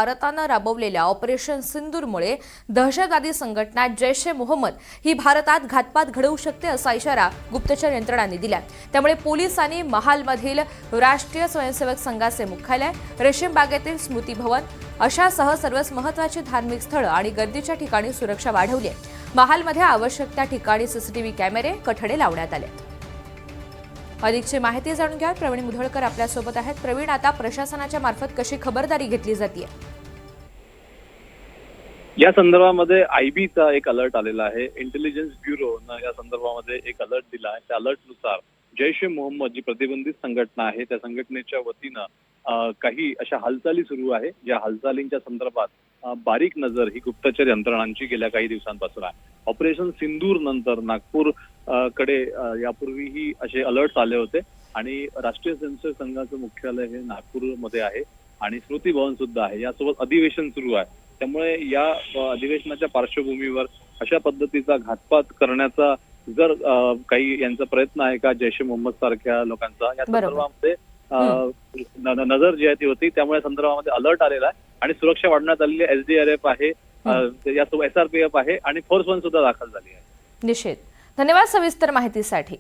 भारतानं राबवलेल्या ऑपरेशन सिंदूरमुळे दहशतवादी संघटना जैश ए मोहम्मद ही भारतात घातपात घडवू शकते असा इशारा गुप्तचर यंत्रणांनी दिला। त्यामुळे पोलिसांनी महालमधील राष्ट्रीय स्वयंसेवक संघाचे मुख्यालय, रेशीम बागेतील स्मृती भवन अशासह सर्वच महत्त्वाची धार्मिक स्थळं आणि गर्दीच्या ठिकाणी सुरक्षा वाढवली आहे। महालमध्ये आवश्यक त्या ठिकाणी सीसीटीव्ही कॅमेरे, कठडे लावण्यात आले। अधिकची माहिती जाणून घ्या, प्रवीण मुधोळकर आपल्या सोबत आहेत। प्रवीण, आता प्रशासनाच्या मार्फत कशी खबरदारी घेतली जाते? या संदर्भामध्ये आयबीचा एक अलर्ट आलेला आहे। इंटेलिजन्स ब्युरोनं या संदर्भामध्ये एक अलर्ट दिला आहे। त्या अलर्टनुसार जैश ए मोहम्मद जी प्रतिबंधित संघटना आहे त्या संघटनेच्या वतीनं काही अशा हालचाली सुरू आहे, ज्या हालचालींच्या संदर्भात बारीक नजर ही गुप्तचर यंत्रणांची गेल्या काही दिवसांपासून आहे। ऑपरेशन सिंदूर नंतर नागपूर कडे यापूर्वीही असे अलर्ट आले होते आणि राष्ट्रीय स्वयंसेवक संघाचं मुख्यालय हे नागपूरमध्ये आहे आणि स्मृती भवन सुद्धा आहे। यासोबत अधिवेशन सुरू आहे, त्यामुळे या अधिवेशनाच्या पार्श्वभूमीवर अशा पद्धतीचा घातपात करण्याचा जर काही यांचा प्रयत्न आहे का जैश ए मोहम्मद सारख्या लोकांचा, या संदर्भामध्ये नजर जी आहे ती होती। त्यामुळे संदर्भामध्ये अलर्ट आलेला आहे आणि सुरक्षा वाढवण्यात आलेली SDRF आहे, यासोबत SRPF आहे आणि फोर्स 1 सुद्धा दाखल झाली आहे। निश्चित, धन्यवाद सविस्तर माहितीसाठी।